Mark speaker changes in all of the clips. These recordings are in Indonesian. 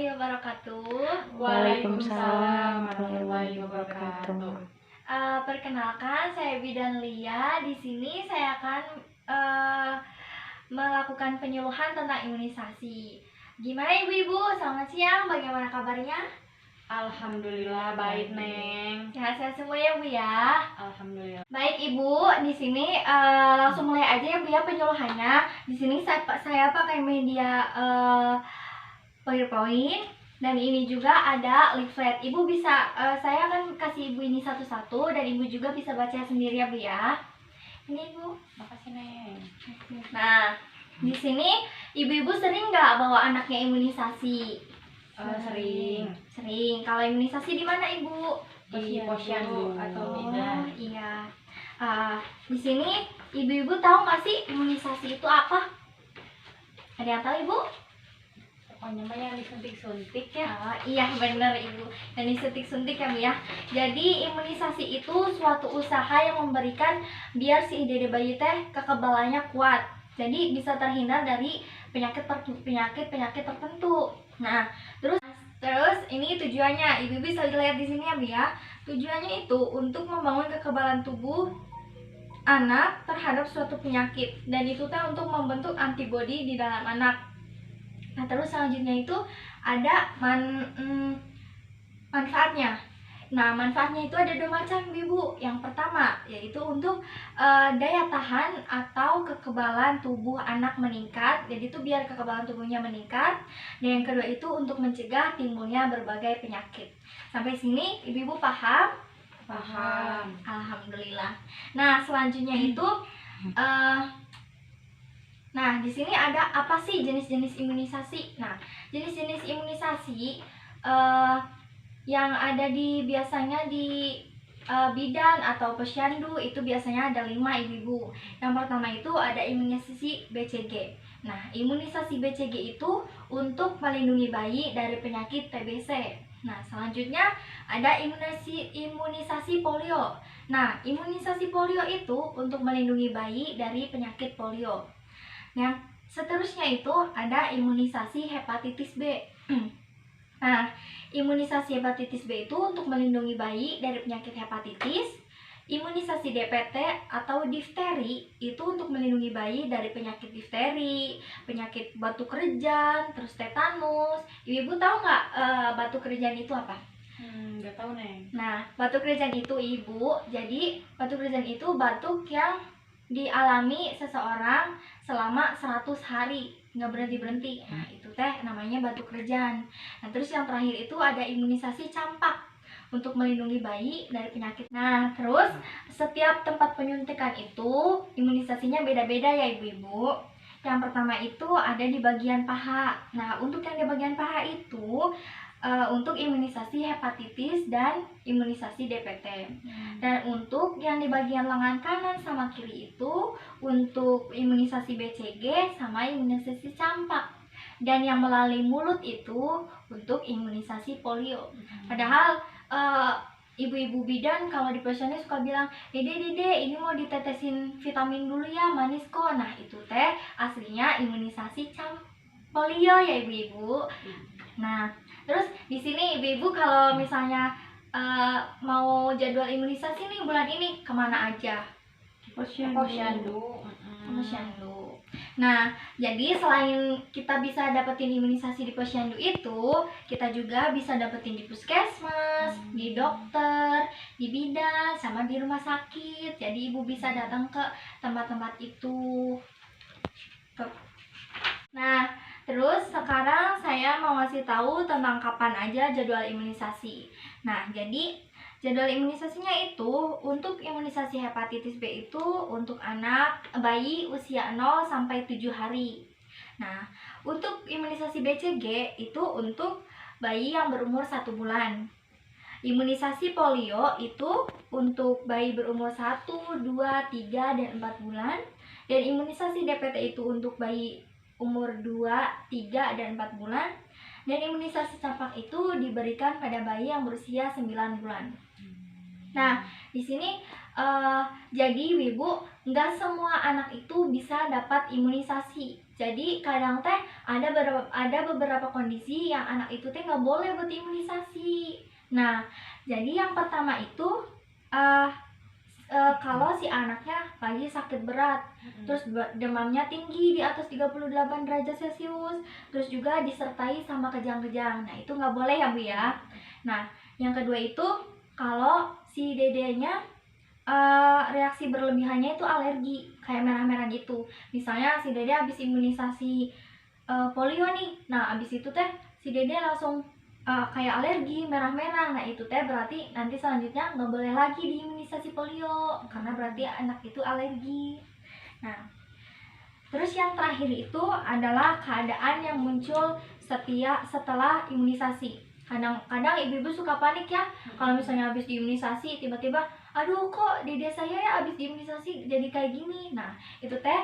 Speaker 1: warahmatullahi wabarakatuh.
Speaker 2: Waalaikumsalam warahmatullahi wabarakatuh.
Speaker 1: Perkenalkan, saya Bidan Lia. Di sini saya akan melakukan penyuluhan tentang imunisasi. Gimana ibu-ibu? Selamat siang. Bagaimana kabarnya?
Speaker 2: Alhamdulillah baik, Neng.
Speaker 1: Sehat-sehat semua ya Bu ya.
Speaker 2: Alhamdulillah.
Speaker 1: Baik Ibu, di sini langsung mulai aja ya Bu ya penyuluhannya. Di sini saya pakai media PowerPoint dan ini juga ada leaflet. Ibu bisa saya akan kasih Ibu ini satu-satu dan Ibu juga bisa baca sendiri ya Bu ya. Ini Ibu.
Speaker 2: Makasih, Neng.
Speaker 1: Nah, di sini ibu-ibu sering nggak bawa anaknya imunisasi?
Speaker 2: Sering.
Speaker 1: Kalau imunisasi di mana Ibu?
Speaker 2: Di posyandu atau bidan.
Speaker 1: Iya. Di sini ibu-ibu tahu nggak sih imunisasi itu apa? Ada yang tahu Ibu?
Speaker 2: Pokoknya mah yang disuntik-suntik ya.
Speaker 1: Iya benar Ibu, yang disuntik-suntik ya Bu ya. Jadi imunisasi itu suatu usaha yang memberikan biar si dede bayi teh kekebalannya kuat. Jadi bisa terhindar dari penyakit tertentu. Nah, terus ini tujuannya, ibu bisa lihat di sini ya Bu ya. Tujuannya itu untuk membangun kekebalan tubuh anak terhadap suatu penyakit dan itu teh untuk membentuk antibodi di dalam anak. Nah, terus selanjutnya itu ada manfaatnya. Nah, manfaatnya itu ada dua macam Ibu. Yang pertama yaitu untuk daya tahan atau kekebalan tubuh anak meningkat. Jadi itu biar kekebalan tubuhnya meningkat. Dan yang kedua itu untuk mencegah timbulnya berbagai penyakit. Sampai sini Ibu-ibu paham?
Speaker 2: Paham.
Speaker 1: Alhamdulillah. Nah, selanjutnya itu nah, di sini ada apa sih jenis-jenis imunisasi? Nah, jenis-jenis imunisasi yang ada biasanya di bidan atau posyandu itu biasanya ada 5 ibu-ibu. Yang pertama itu ada imunisasi BCG. Nah, imunisasi BCG itu untuk melindungi bayi dari penyakit TBC. Nah, selanjutnya ada imunisasi polio. Nah, imunisasi polio itu untuk melindungi bayi dari penyakit polio. Yang seterusnya itu ada imunisasi hepatitis B. Nah, imunisasi hepatitis B itu untuk melindungi bayi dari penyakit hepatitis. Imunisasi DPT atau difteri itu untuk melindungi bayi dari penyakit difteri, penyakit batuk kerjan, terus tetanus. Ibu tahu nggak batuk kerjan itu apa?
Speaker 2: Nggak tahu, Neng.
Speaker 1: Nah, batuk kerjan itu Ibu, jadi batuk kerjan itu batuk yang dialami seseorang selama 100 hari nggak berhenti. Nah, itu teh namanya batuk kerjan. Nah, terus yang terakhir itu ada imunisasi campak untuk melindungi bayi dari penyakit. Nah, terus setiap tempat penyuntikan itu imunisasinya beda-beda ya ibu-ibu. Yang pertama itu ada di bagian paha. Nah, untuk yang di bagian paha itu untuk imunisasi hepatitis dan imunisasi DPT. Dan untuk yang di bagian lengan kanan sama kiri itu untuk imunisasi BCG sama imunisasi campak. Dan yang melalui mulut itu untuk imunisasi polio. Padahal ibu-ibu bidan kalau di posyandu suka bilang, Dede ini mau ditetesin vitamin dulu ya, manis kok. Nah, itu teh aslinya imunisasi polio ya ibu-ibu. Nah, terus di sini ibu-ibu kalau misalnya mau jadwal imunisasi nih bulan ini kemana aja?
Speaker 2: Posyandu.
Speaker 1: Posyandu. Nah, jadi selain kita bisa dapetin imunisasi di posyandu itu, kita juga bisa dapetin di puskesmas, di dokter, di bidan, sama di rumah sakit. Jadi ibu bisa datang ke tempat-tempat itu. Nah, terus sekarang saya mau ngasih tahu tentang kapan aja jadwal imunisasi. Nah, jadi jadwal imunisasinya itu untuk imunisasi hepatitis B itu untuk anak bayi usia 0 sampai 7 hari. Nah, untuk imunisasi BCG itu untuk bayi yang berumur 1 bulan. Imunisasi polio itu untuk bayi berumur 1, 2, 3, dan 4 bulan. Dan imunisasi DPT itu untuk bayi umur 2, 3, dan 4 bulan. Dan imunisasi campak itu diberikan pada bayi yang berusia 9 bulan. Nah, di sini jadi ibu, nggak semua anak itu bisa dapat imunisasi. Jadi kadang teh ada beberapa kondisi yang anak itu teh nggak boleh buat imunisasi. Nah, jadi yang pertama itu kalau si anaknya lagi sakit berat, terus demamnya tinggi di atas 38 derajat Celcius, terus juga disertai sama kejang-kejang. Nah, itu nggak boleh ya Bu ya. Nah, yang kedua itu kalau si dedenya reaksi berlebihannya itu alergi, kayak merah-merah gitu. Misalnya si dede habis imunisasi polio nih. Nah, habis itu teh si dede langsung kayak alergi merah-merah. Nah, itu teh berarti nanti selanjutnya nggak boleh lagi diimunisasi polio karena berarti anak itu alergi. Nah, terus yang terakhir itu adalah keadaan yang muncul setelah imunisasi. Kadang-kadang ibu-ibu suka panik ya kalau misalnya habis diimunisasi tiba-tiba, aduh kok dede saya ya habis diimunisasi jadi kayak gini. Nah, itu teh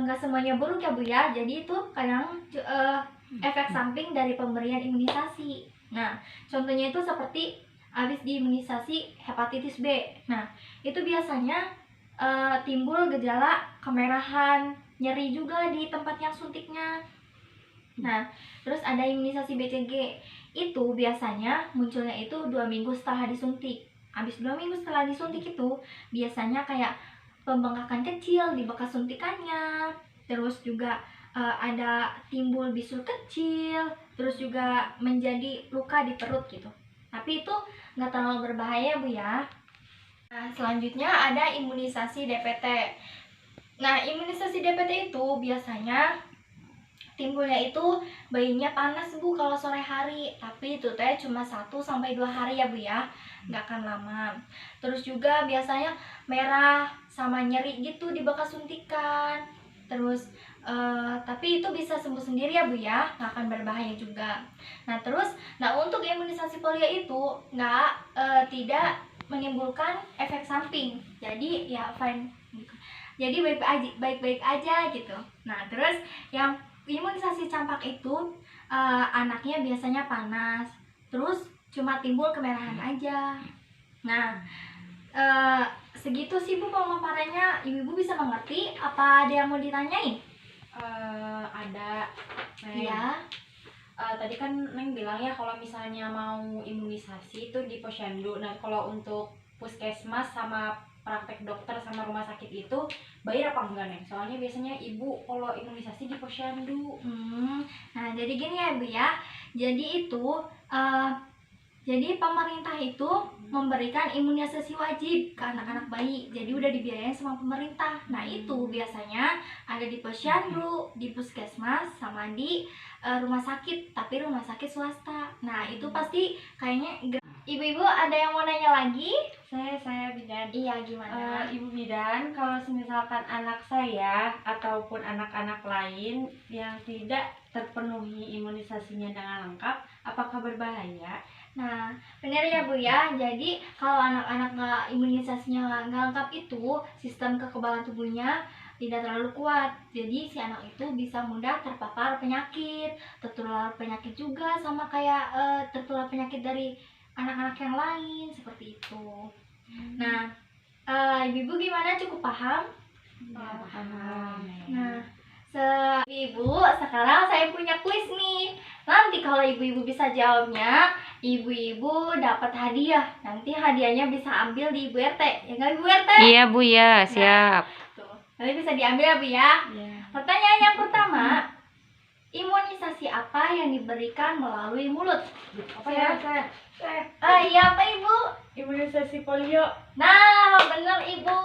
Speaker 1: nggak semuanya buruk ya Bu ya. Jadi itu kadang efek samping dari pemberian imunisasi. Nah, contohnya itu seperti habis diimunisasi hepatitis B. Nah, itu biasanya timbul gejala kemerahan, nyeri juga di tempat yang suntiknya. Nah, terus ada imunisasi BCG. Itu biasanya munculnya itu 2 minggu setelah disuntik. Habis 2 minggu setelah disuntik itu biasanya kayak pembengkakan kecil di bekas suntikannya. Terus juga ada timbul bisul kecil, terus juga menjadi luka di perut gitu. Tapi itu nggak terlalu berbahaya Bu ya. Nah, selanjutnya ada imunisasi DPT. Nah, imunisasi DPT itu biasanya timbulnya itu bayinya panas Bu kalau sore hari, tapi itu teh cuma 1-2 hari ya Bu ya, nggak akan lama. Terus juga biasanya merah sama nyeri gitu di bekas suntikan. Terus tapi itu bisa sembuh sendiri ya Bu ya, nggak akan berbahaya juga. Nah untuk imunisasi polio itu tidak menimbulkan efek samping, jadi ya fine gitu. Jadi baik-baik aja gitu. Nah terus yang imunisasi campak itu anaknya biasanya panas, terus cuma timbul kemerahan aja. Nah segitu sih Bu pemaparannya. Ibu-ibu bisa mengerti? Apa ada yang mau ditanyain?
Speaker 2: Ada.
Speaker 1: Iya.
Speaker 2: Tadi kan Neng bilang ya kalau misalnya mau imunisasi itu di posyandu. Nah, kalau untuk puskesmas sama praktek dokter sama rumah sakit itu bayar apa enggak Neng? Soalnya biasanya ibu kalau imunisasi di posyandu.
Speaker 1: Nah jadi gini ya Bu ya. Jadi pemerintah itu memberikan imunisasi wajib ke anak-anak bayi. Jadi udah dibiayain sama pemerintah. Nah itu biasanya ada di posyandu, di puskesmas, sama di rumah sakit. Tapi rumah sakit swasta. Nah itu pasti kayaknya. Ibu-ibu ada yang mau nanya lagi?
Speaker 3: Saya Bidan.
Speaker 1: Iya gimana?
Speaker 3: Ibu Bidan, kalau misalkan anak saya ataupun anak-anak lain yang tidak terpenuhi imunisasinya dengan lengkap, apakah berbahaya?
Speaker 1: Nah, benar ya Bu ya. Jadi kalau anak-anak imunisasinya nggak lengkap itu, sistem kekebalan tubuhnya tidak terlalu kuat. Jadi si anak itu bisa mudah terpapar penyakit, tertular penyakit juga sama kayak tertular penyakit dari anak-anak yang lain seperti itu. Nah, ibu gimana? Cukup paham?
Speaker 3: Paham.
Speaker 1: Nah, ibu sekarang saya punya kuis nih. Nanti kalau ibu-ibu bisa jawabnya, ibu-ibu dapat hadiah. Nanti hadiahnya bisa ambil di Ibu RT, ya kan Bu RT?
Speaker 4: Iya Bu ya, siap.
Speaker 1: Tuh, nanti bisa diambil ya Bu ya. Pertanyaan yang pertama, imunisasi apa yang diberikan melalui mulut?
Speaker 3: Apa ya?
Speaker 1: Iya apa Ibu?
Speaker 3: Imunisasi polio.
Speaker 1: Nah, bener Ibu.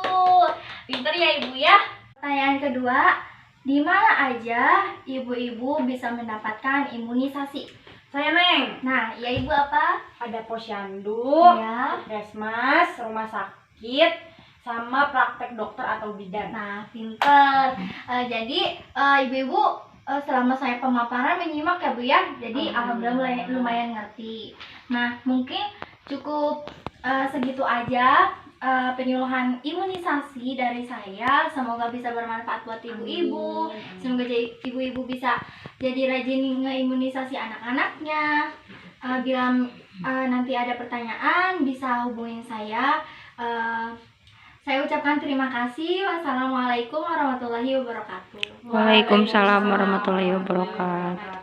Speaker 1: Pinter ya Ibu ya. Pertanyaan kedua, di mana aja ibu-ibu bisa mendapatkan imunisasi?
Speaker 3: Saya Neng.
Speaker 1: Nah, ya Ibu apa?
Speaker 3: Ada posyandu,
Speaker 1: Ya.
Speaker 3: puskesmas, rumah sakit, sama praktek dokter atau bidan.
Speaker 1: Nah, pinter. Jadi ibu-ibu selama saya pemaparan menyimak ya Bu ya. Jadi alhamdulillah lumayan ngerti. Nah, mungkin cukup segitu aja penyuluhan imunisasi dari saya. Semoga bisa bermanfaat buat ibu-ibu. Semoga ibu-ibu bisa jadi rajin ngeimunisasi anak-anaknya. Bila nanti ada pertanyaan bisa hubungin saya. Saya ucapkan terima kasih. Wassalamualaikum warahmatullahi wabarakatuh.
Speaker 4: Waalaikumsalam warahmatullahi wabarakatuh.